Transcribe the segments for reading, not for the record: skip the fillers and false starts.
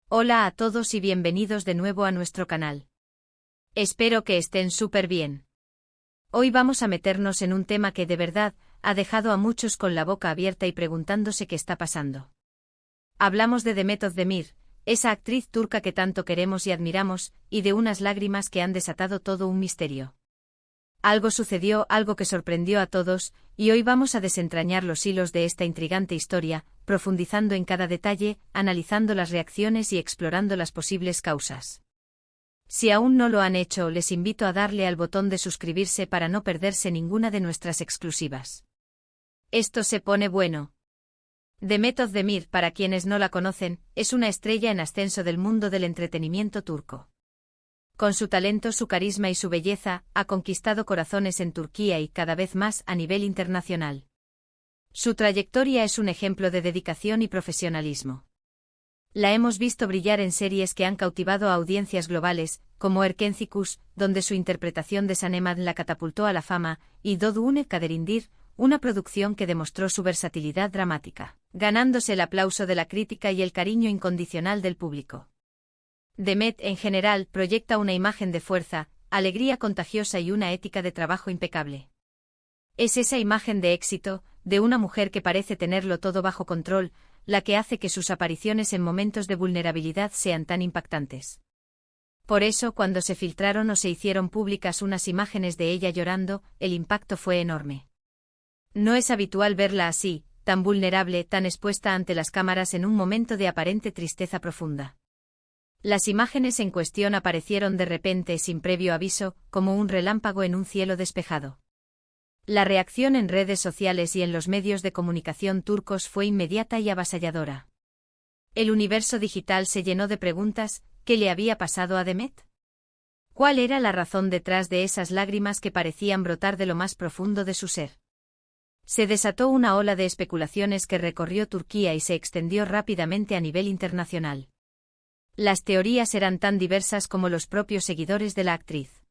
Hola a todos y bienvenidos de nuevo a nuestro canal. Espero que estén súper bien. Hoy vamos a meternos en un tema que de verdad ha dejado a muchos con la boca abierta y preguntándose qué está pasando. Hablamos de Demet Özdemir, esa actriz turca que tanto queremos y admiramos, y de unas lágrimas que han desatado todo un misterio. Algo sucedió, algo que sorprendió a todos, y hoy vamos a desentrañar los hilos de esta intrigante historia, profundizando en cada detalle, analizando las reacciones y explorando las posibles causas. Si aún no lo han hecho, les invito a darle al botón de suscribirse para no perderse ninguna de nuestras exclusivas. Esto se pone bueno. Demet Özdemir, para quienes no la conocen, es una estrella en ascenso del mundo del entretenimiento turco. Con su talento, su carisma y su belleza, ha conquistado corazones en Turquía y cada vez más a nivel internacional. Su trayectoria es un ejemplo de dedicación y profesionalismo. La hemos visto brillar en series que han cautivado a audiencias globales, como Erkencikus, donde su interpretación de Sanemad la catapultó a la fama, y Doğduğun Kaderindir, una producción que demostró su versatilidad dramática, ganándose el aplauso de la crítica y el cariño incondicional del público. Demet, en general, proyecta una imagen de fuerza, alegría contagiosa y una ética de trabajo impecable. Es esa imagen de éxito, de una mujer que parece tenerlo todo bajo control, la que hace que sus apariciones en momentos de vulnerabilidad sean tan impactantes. Por eso, cuando se filtraron o se hicieron públicas unas imágenes de ella llorando, el impacto fue enorme. No es habitual verla así, tan vulnerable, tan expuesta ante las cámaras en un momento de aparente tristeza profunda. Las imágenes en cuestión aparecieron de repente sin previo aviso, como un relámpago en un cielo despejado. La reacción en redes sociales y en los medios de comunicación turcos fue inmediata y avasalladora. El universo digital se llenó de preguntas: ¿qué le había pasado a Demet? ¿Cuál era la razón detrás de esas lágrimas que parecían brotar de lo más profundo de su ser? Se desató una ola de especulaciones que recorrió Turquía y se extendió rápidamente a nivel internacional. Las teorías eran tan diversas como los propios seguidores de la actriz.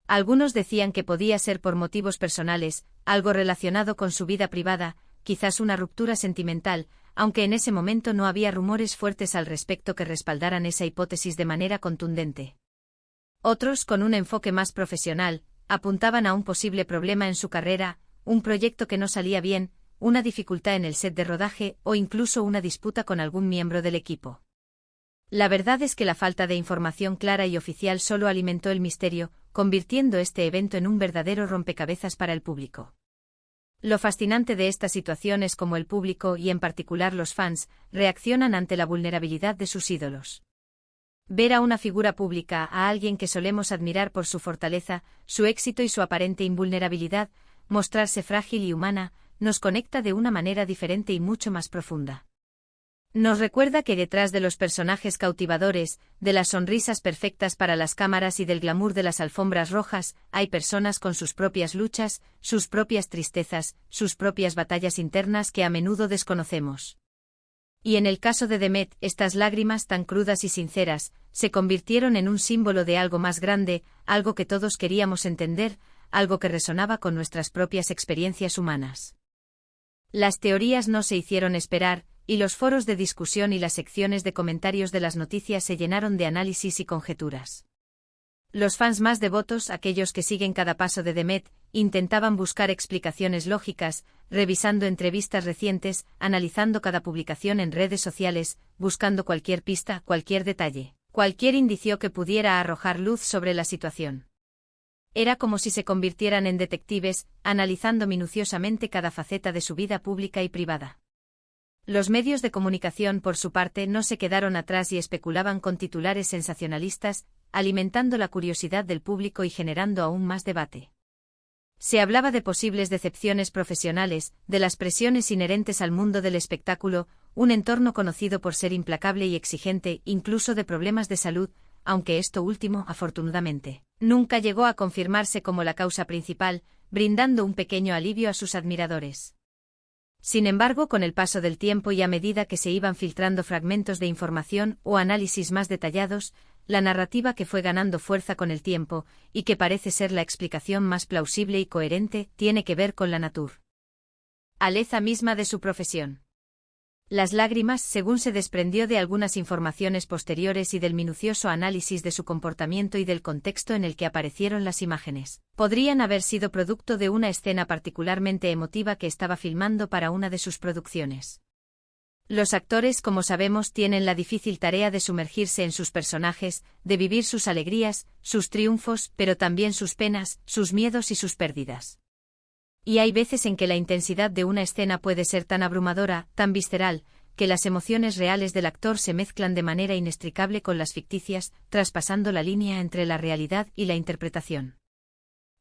Algunos decían que podía ser por motivos personales, algo relacionado con su vida privada, quizás una ruptura sentimental, aunque en ese momento no había rumores fuertes al respecto que respaldaran esa hipótesis de manera contundente. Otros, con un enfoque más profesional, apuntaban a un posible problema en su carrera, un proyecto que no salía bien, una dificultad en el set de rodaje o incluso una disputa con algún miembro del equipo. La verdad es que la falta de información clara y oficial solo alimentó el misterio, convirtiendo este evento en un verdadero rompecabezas para el público. Lo fascinante de esta situación es cómo el público, y en particular los fans, reaccionan ante la vulnerabilidad de sus ídolos. Ver a una figura pública, a alguien que solemos admirar por su fortaleza, su éxito y su aparente invulnerabilidad, mostrarse frágil y humana, nos conecta de una manera diferente y mucho más profunda. Nos recuerda que detrás de los personajes cautivadores, de las sonrisas perfectas para las cámaras y del glamour de las alfombras rojas, hay personas con sus propias luchas, sus propias tristezas, sus propias batallas internas que a menudo desconocemos. Y en el caso de Demet, estas lágrimas tan crudas y sinceras, se convirtieron en un símbolo de algo más grande, algo que todos queríamos entender, algo que resonaba con nuestras propias experiencias humanas. Las teorías no se hicieron esperar, y los foros de discusión y las secciones de comentarios de las noticias se llenaron de análisis y conjeturas. Los fans más devotos, aquellos que siguen cada paso de Demet, intentaban buscar explicaciones lógicas, revisando entrevistas recientes, analizando cada publicación en redes sociales, buscando cualquier pista, cualquier detalle, cualquier indicio que pudiera arrojar luz sobre la situación. Era como si se convirtieran en detectives, analizando minuciosamente cada faceta de su vida pública y privada. Los medios de comunicación, por su parte, no se quedaron atrás y especulaban con titulares sensacionalistas, alimentando la curiosidad del público y generando aún más debate. Se hablaba de posibles decepciones profesionales, de las presiones inherentes al mundo del espectáculo, un entorno conocido por ser implacable y exigente, incluso de problemas de salud, aunque esto último, afortunadamente, nunca llegó a confirmarse como la causa principal, brindando un pequeño alivio a sus admiradores. Sin embargo, con el paso del tiempo y a medida que se iban filtrando fragmentos de información o análisis más detallados, la narrativa que fue ganando fuerza con el tiempo, y que parece ser la explicación más plausible y coherente, tiene que ver con la naturaleza misma de su profesión. Las lágrimas, según se desprendió de algunas informaciones posteriores y del minucioso análisis de su comportamiento y del contexto en el que aparecieron las imágenes, podrían haber sido producto de una escena particularmente emotiva que estaba filmando para una de sus producciones. Los actores, como sabemos, tienen la difícil tarea de sumergirse en sus personajes, de vivir sus alegrías, sus triunfos, pero también sus penas, sus miedos y sus pérdidas. Y hay veces en que la intensidad de una escena puede ser tan abrumadora, tan visceral, que las emociones reales del actor se mezclan de manera inextricable con las ficticias, traspasando la línea entre la realidad y la interpretación.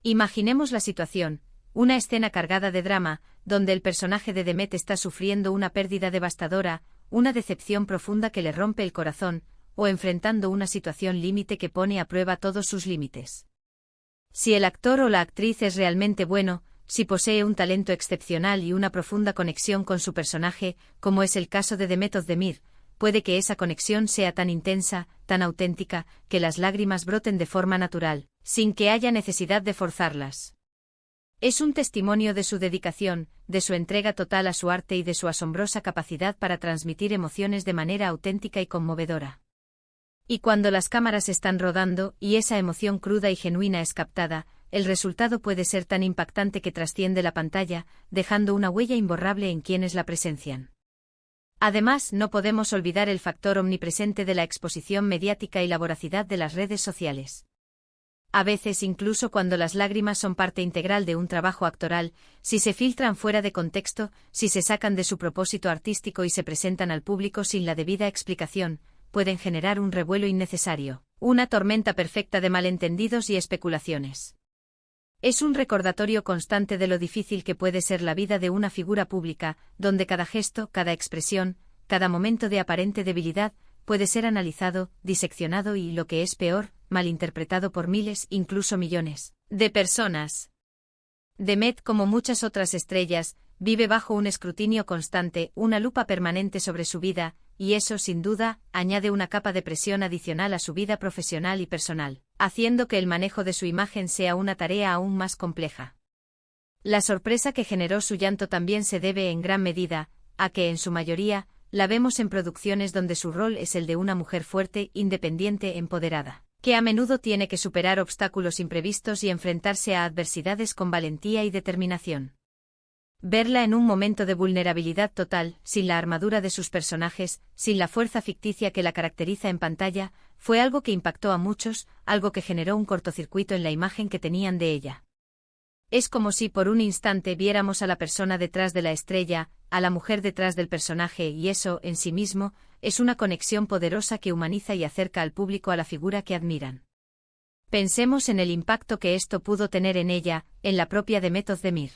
Imaginemos la situación, una escena cargada de drama, donde el personaje de Demet está sufriendo una pérdida devastadora, una decepción profunda que le rompe el corazón, o enfrentando una situación límite que pone a prueba todos sus límites. Si el actor o la actriz es realmente bueno, si posee un talento excepcional y una profunda conexión con su personaje, como es el caso de Demet Özdemir, puede que esa conexión sea tan intensa, tan auténtica, que las lágrimas broten de forma natural, sin que haya necesidad de forzarlas. Es un testimonio de su dedicación, de su entrega total a su arte y de su asombrosa capacidad para transmitir emociones de manera auténtica y conmovedora. Y cuando las cámaras están rodando y esa emoción cruda y genuina es captada, el resultado puede ser tan impactante que trasciende la pantalla, dejando una huella imborrable en quienes la presencian. Además, no podemos olvidar el factor omnipresente de la exposición mediática y la voracidad de las redes sociales. A veces, incluso cuando las lágrimas son parte integral de un trabajo actoral, si se filtran fuera de contexto, si se sacan de su propósito artístico y se presentan al público sin la debida explicación, pueden generar un revuelo innecesario, una tormenta perfecta de malentendidos y especulaciones. Es un recordatorio constante de lo difícil que puede ser la vida de una figura pública, donde cada gesto, cada expresión, cada momento de aparente debilidad, puede ser analizado, diseccionado y, lo que es peor, malinterpretado por miles, incluso millones, de personas. Demet, como muchas otras estrellas, vive bajo un escrutinio constante, una lupa permanente sobre su vida, y eso, sin duda, añade una capa de presión adicional a su vida profesional y personal, haciendo que el manejo de su imagen sea una tarea aún más compleja. La sorpresa que generó su llanto también se debe en gran medida a que, en su mayoría, la vemos en producciones donde su rol es el de una mujer fuerte, independiente, empoderada, que a menudo tiene que superar obstáculos imprevistos y enfrentarse a adversidades con valentía y determinación. Verla en un momento de vulnerabilidad total, sin la armadura de sus personajes, sin la fuerza ficticia que la caracteriza en pantalla, fue algo que impactó a muchos, algo que generó un cortocircuito en la imagen que tenían de ella. Es como si por un instante viéramos a la persona detrás de la estrella, a la mujer detrás del personaje, y eso, en sí mismo, es una conexión poderosa que humaniza y acerca al público a la figura que admiran. Pensemos en el impacto que esto pudo tener en ella, en la propia Demet Özdemir.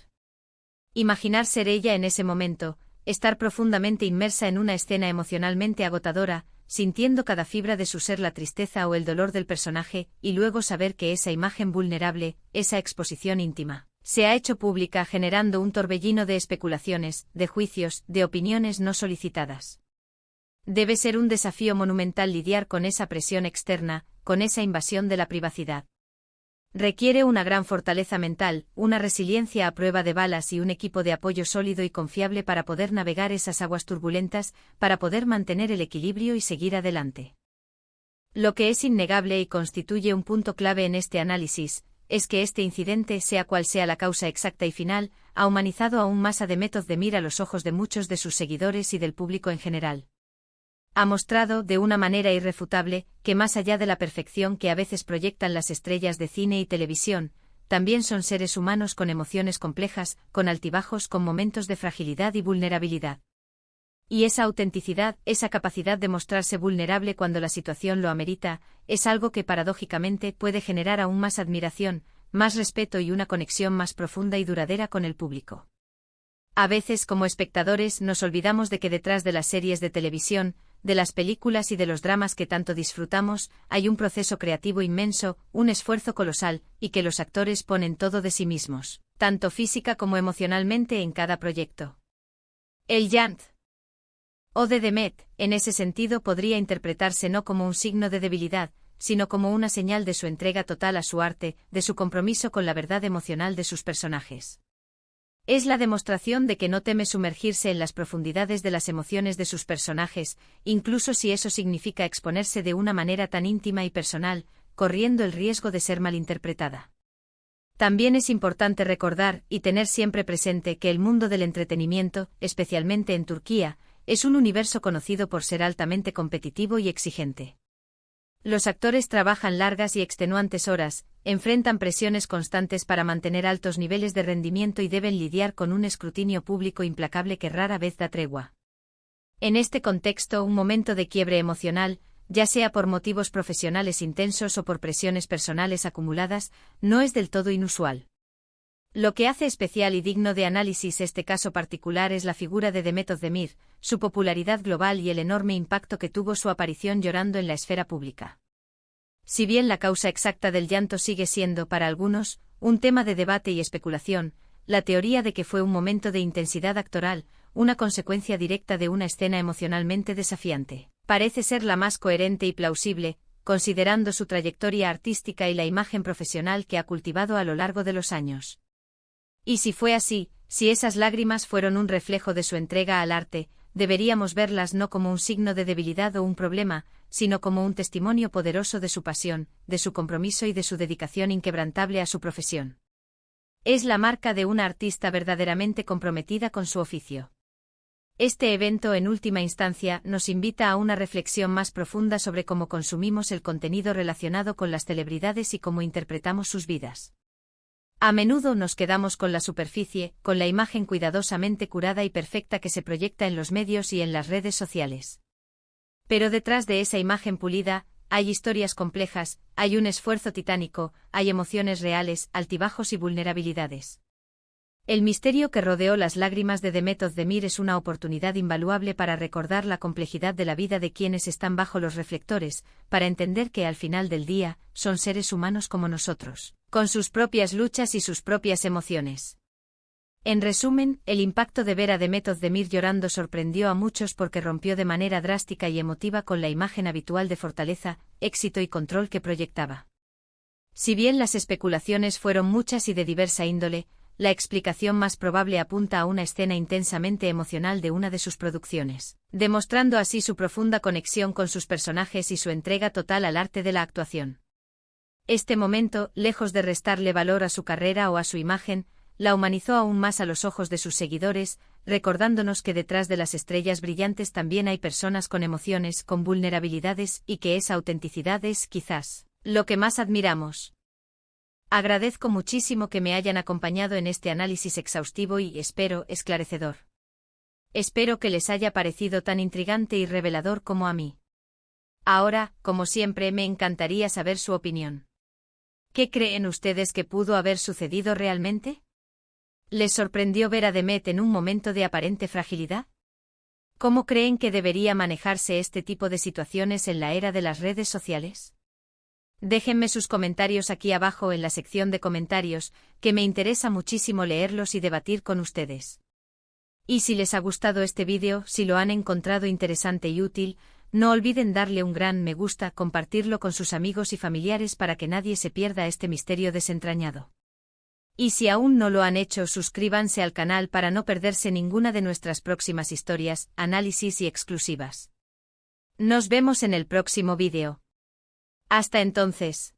Imaginar ser ella en ese momento, estar profundamente inmersa en una escena emocionalmente agotadora, sintiendo cada fibra de su ser la tristeza o el dolor del personaje, y luego saber que esa imagen vulnerable, esa exposición íntima, se ha hecho pública generando un torbellino de especulaciones, de juicios, de opiniones no solicitadas. Debe ser un desafío monumental lidiar con esa presión externa, con esa invasión de la privacidad. Requiere una gran fortaleza mental, una resiliencia a prueba de balas y un equipo de apoyo sólido y confiable para poder navegar esas aguas turbulentas, para poder mantener el equilibrio y seguir adelante. Lo que es innegable y constituye un punto clave en este análisis, es que este incidente, sea cual sea la causa exacta y final, ha humanizado aún más a Demet Özdemir a los ojos de muchos de sus seguidores y del público en general. Ha mostrado, de una manera irrefutable, que más allá de la perfección que a veces proyectan las estrellas de cine y televisión, también son seres humanos con emociones complejas, con altibajos, con momentos de fragilidad y vulnerabilidad. Y esa autenticidad, esa capacidad de mostrarse vulnerable cuando la situación lo amerita, es algo que paradójicamente puede generar aún más admiración, más respeto y una conexión más profunda y duradera con el público. A veces, como espectadores, nos olvidamos de que detrás de las series de televisión, de las películas y de los dramas que tanto disfrutamos, hay un proceso creativo inmenso, un esfuerzo colosal, y que los actores ponen todo de sí mismos, tanto física como emocionalmente en cada proyecto. El llanto de Demet, en ese sentido, podría interpretarse no como un signo de debilidad, sino como una señal de su entrega total a su arte, de su compromiso con la verdad emocional de sus personajes. Es la demostración de que no teme sumergirse en las profundidades de las emociones de sus personajes, incluso si eso significa exponerse de una manera tan íntima y personal, corriendo el riesgo de ser malinterpretada. También es importante recordar y tener siempre presente que el mundo del entretenimiento, especialmente en Turquía, es un universo conocido por ser altamente competitivo y exigente. Los actores trabajan largas y extenuantes horas, enfrentan presiones constantes para mantener altos niveles de rendimiento y deben lidiar con un escrutinio público implacable que rara vez da tregua. En este contexto, un momento de quiebre emocional, ya sea por motivos profesionales intensos o por presiones personales acumuladas, no es del todo inusual. Lo que hace especial y digno de análisis este caso particular es la figura de Demet Özdemir, su popularidad global y el enorme impacto que tuvo su aparición llorando en la esfera pública. Si bien la causa exacta del llanto sigue siendo, para algunos, un tema de debate y especulación, la teoría de que fue un momento de intensidad actoral, una consecuencia directa de una escena emocionalmente desafiante, parece ser la más coherente y plausible, considerando su trayectoria artística y la imagen profesional que ha cultivado a lo largo de los años. Y si fue así, si esas lágrimas fueron un reflejo de su entrega al arte, deberíamos verlas no como un signo de debilidad o un problema, sino como un testimonio poderoso de su pasión, de su compromiso y de su dedicación inquebrantable a su profesión. Es la marca de una artista verdaderamente comprometida con su oficio. Este evento, en última instancia, nos invita a una reflexión más profunda sobre cómo consumimos el contenido relacionado con las celebridades y cómo interpretamos sus vidas. A menudo nos quedamos con la superficie, con la imagen cuidadosamente curada y perfecta que se proyecta en los medios y en las redes sociales. Pero detrás de esa imagen pulida, hay historias complejas, hay un esfuerzo titánico, hay emociones reales, altibajos y vulnerabilidades. El misterio que rodeó las lágrimas de Demet Özdemir es una oportunidad invaluable para recordar la complejidad de la vida de quienes están bajo los reflectores, para entender que al final del día, son seres humanos como nosotros, con sus propias luchas y sus propias emociones. En resumen, el impacto de ver a Demet Özdemir llorando sorprendió a muchos porque rompió de manera drástica y emotiva con la imagen habitual de fortaleza, éxito y control que proyectaba. Si bien las especulaciones fueron muchas y de diversa índole, la explicación más probable apunta a una escena intensamente emocional de una de sus producciones, demostrando así su profunda conexión con sus personajes y su entrega total al arte de la actuación. Este momento, lejos de restarle valor a su carrera o a su imagen, la humanizó aún más a los ojos de sus seguidores, recordándonos que detrás de las estrellas brillantes también hay personas con emociones, con vulnerabilidades, y que esa autenticidad es, quizás, lo que más admiramos. Agradezco muchísimo que me hayan acompañado en este análisis exhaustivo y, espero, esclarecedor. Espero que les haya parecido tan intrigante y revelador como a mí. Ahora, como siempre, me encantaría saber su opinión. ¿Qué creen ustedes que pudo haber sucedido realmente? ¿Les sorprendió ver a Demet en un momento de aparente fragilidad? ¿Cómo creen que debería manejarse este tipo de situaciones en la era de las redes sociales? Déjenme sus comentarios aquí abajo en la sección de comentarios, que me interesa muchísimo leerlos y debatir con ustedes. Y si les ha gustado este vídeo, si lo han encontrado interesante y útil, no olviden darle un gran me gusta, compartirlo con sus amigos y familiares para que nadie se pierda este misterio desentrañado. Y si aún no lo han hecho, suscríbanse al canal para no perderse ninguna de nuestras próximas historias, análisis y exclusivas. Nos vemos en el próximo vídeo. Hasta entonces.